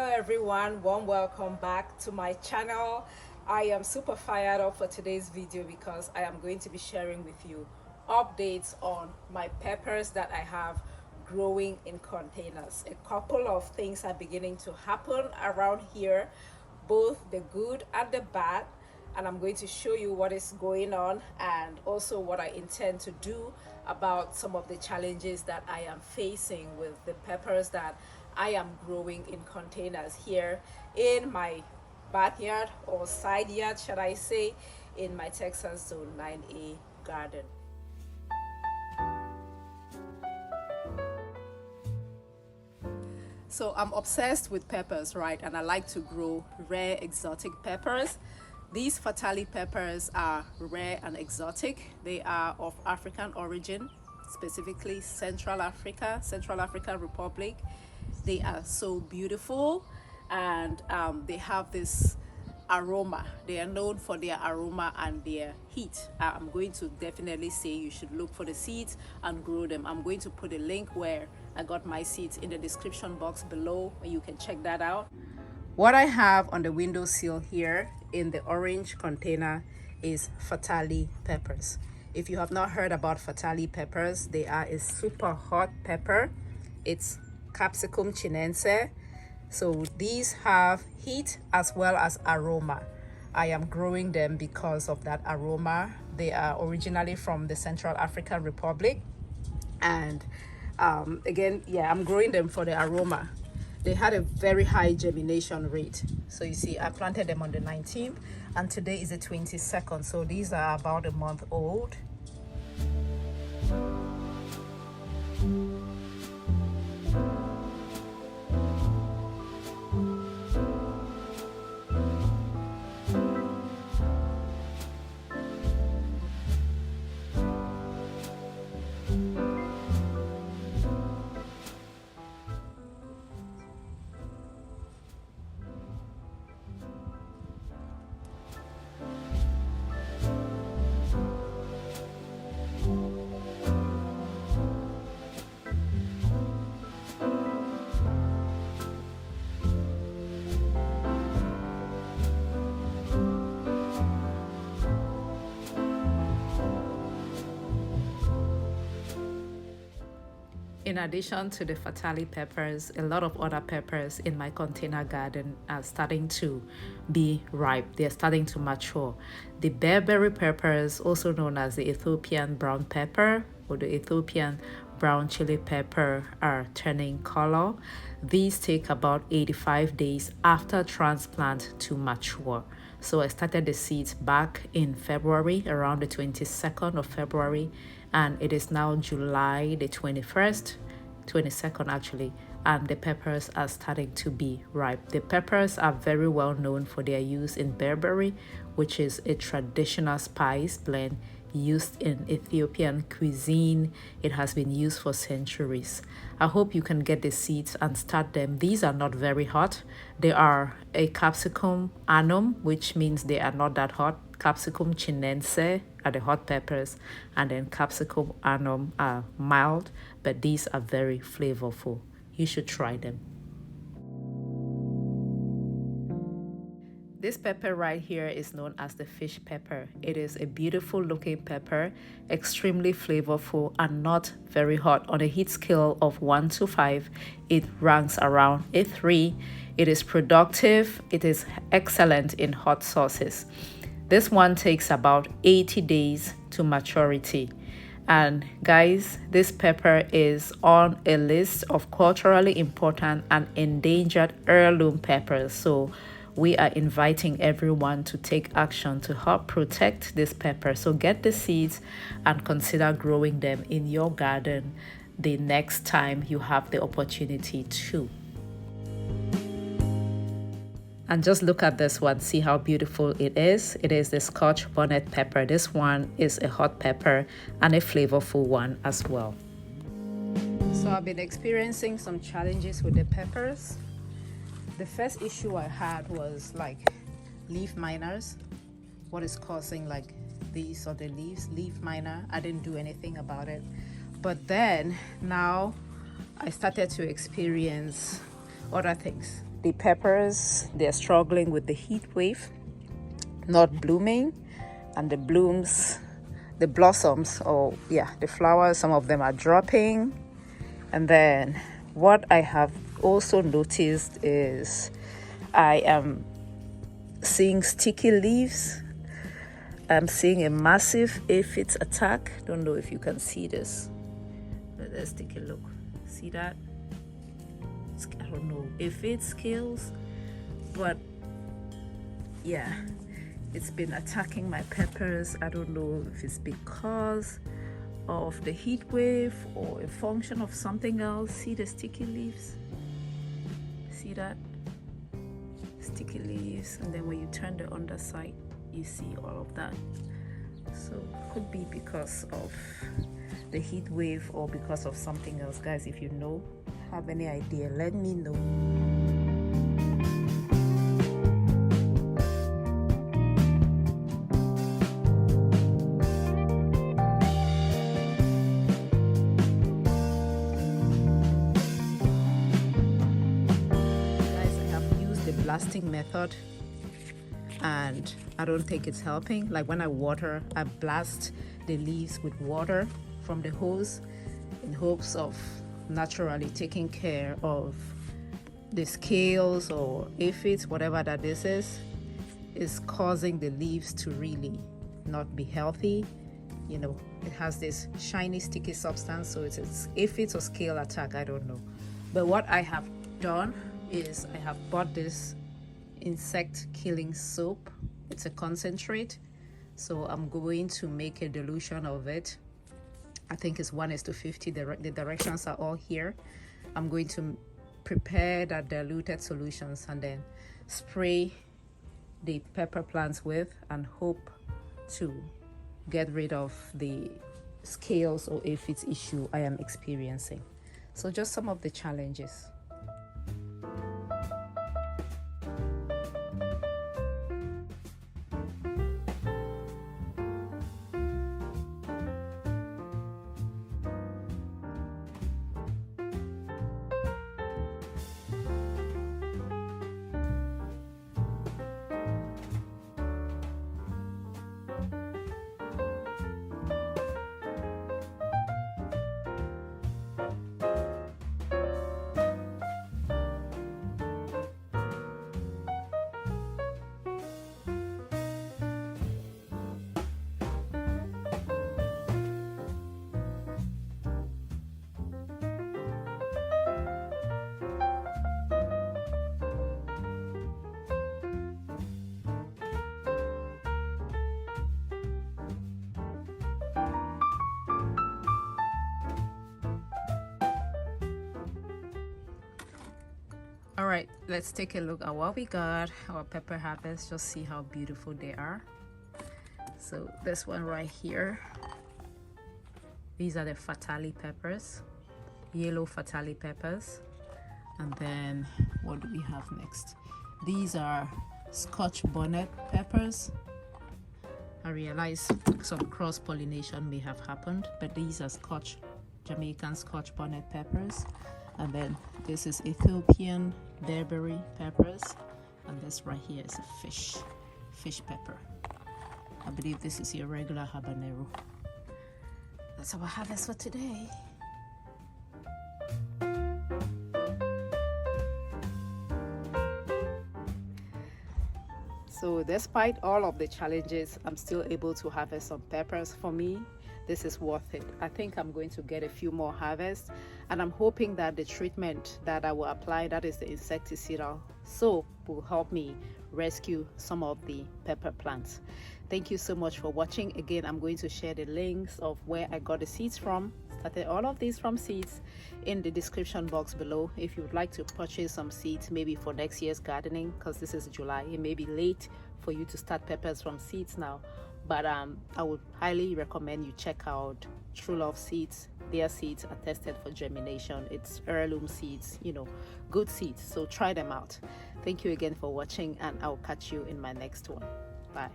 Hello everyone, warm welcome back to my channel. I am super fired up for today's video because I am going to be sharing with you updates on my peppers that I have growing in containers. A couple of things are beginning to happen around here, both the good and the bad, and I'm going to show you what is going on and also what I intend to do about some of the challenges that I am facing with the peppers that I am growing in containers here in my backyard, or side yard should I say, in my Texas Zone 9A garden. So I'm obsessed with peppers, right? And I like to grow rare exotic peppers. These Fatalii peppers are rare and exotic. They are of African origin, specifically Central African Republic. They are so beautiful, and they have this aroma. They are known for their aroma and their heat. I'm going to definitely say you should look for the seeds and grow them. I'm going to put a link where I got my seeds in the description box below, and you can check that out. What I have on the windowsill here in the orange container is Fatalii peppers. If you have not heard about Fatalii peppers, they are a super hot pepper. It's Capsicum chinense. So these have heat as well as aroma. I am growing them because of that aroma. They are originally from the Central African Republic, and again, yeah, I'm growing them for the aroma. They had a very high germination rate. So you see, I planted them on the 19th and today is the 22nd, so these are about a month old. In addition to the Fatalii peppers, a lot of other peppers in my container garden are starting to be ripe. They're starting to mature. The Berbere peppers, also known as the Ethiopian brown pepper or the Ethiopian brown chili pepper, are turning color. These take about 85 days after transplant to mature. So I started the seeds back in February, around the 22nd of February, and it is now July the 22nd actually, and the peppers are starting to be ripe. The peppers are very well known for their use in Berbere, which is a traditional spice blend used in Ethiopian cuisine. It has been used for centuries. I hope you can get the seeds and start them. These are not very hot. They are a Capsicum annum, which means they are not that hot. Capsicum chinense are the hot peppers, and then Capsicum annum are mild, but these are very flavorful. You should try them. This pepper right here is known as the fish pepper. It is a beautiful looking pepper, extremely flavorful and not very hot. On a heat scale of 1 to 5, it ranks around a 3. It is productive. It is excellent in hot sauces. This one takes about 80 days to maturity. And guys, this pepper is on a list of culturally important and endangered heirloom peppers. So we are inviting everyone to take action to help protect this pepper. So get the seeds and consider growing them in your garden the next time you have the opportunity to. And just look at this one, see how beautiful it is. It is the scotch bonnet pepper. This one is a hot pepper and a flavorful one as well. So I've been experiencing some challenges with the peppers. The first issue I had was like leaf miners. What is causing like these or the leaf miner? I didn't do anything about it. But then now I started to experience other things. the peppers, they're struggling with the heat wave, not blooming, and the blooms, the blossoms, or yeah, the flowers, some of them are dropping. And then what I have also noticed is I am seeing sticky leaves. I'm seeing a massive aphid attack. Don't know if you can see this. Let's take a look. See that? I don't know if it scales, but yeah, it's been attacking my peppers. I don't know if it's because of the heat wave or a function of something else. See the sticky leaves? See that? Sticky leaves, and then when you turn the underside, you see all of that. So could be because of the heat wave or because of something else. Guys, if you know, have any idea, let me know. Guys, I have used the blasting method and I don't think it's helping. Like when I water, I blast the leaves with water from the hose in hopes of naturally taking care of the scales or aphids, whatever that this is causing the leaves to really not be healthy. You know, it has this shiny sticky substance, so it's aphids or scale attack, I don't know. But what I have done is I have bought this insect killing soap. It's a concentrate, so I'm going to make a dilution of it. I think it's 1:50. The directions are all here. I'm going to prepare that diluted solutions and then spray the pepper plants with and hope to get rid of the scales or aphids issue I am experiencing. So just some of the challenges. All right, let's take a look at what we got. Our pepper harvest, just see how beautiful they are. So this one right here, these are the Fatalii peppers, yellow Fatalii peppers. And then what do we have next? These are scotch bonnet peppers. I realize some cross-pollination may have happened, but these are scotch, Jamaican scotch bonnet peppers. And then this is Ethiopian Berbere peppers, and this right here is a fish pepper. I believe this is your regular habanero. That's our harvest for today. So despite all of the challenges, I'm still able to harvest some peppers. For me, this is worth it. I think I'm going to get a few more harvests, and I'm hoping that the treatment that I will apply, that is the insecticidal soap, will help me rescue some of the pepper plants. Thank you so much for watching. Again, I'm going to share the links of where I got the seeds from. Started all of these from seeds in the description box below. If you would like to purchase some seeds, maybe for next year's gardening, because this is July, it may be late for you to start peppers from seeds now. But I would highly recommend you check out True Love Seeds. Their seeds are tested for germination. It's heirloom seeds, you know, good seeds. So try them out. Thank you again for watching, and I'll catch you in my next one. Bye.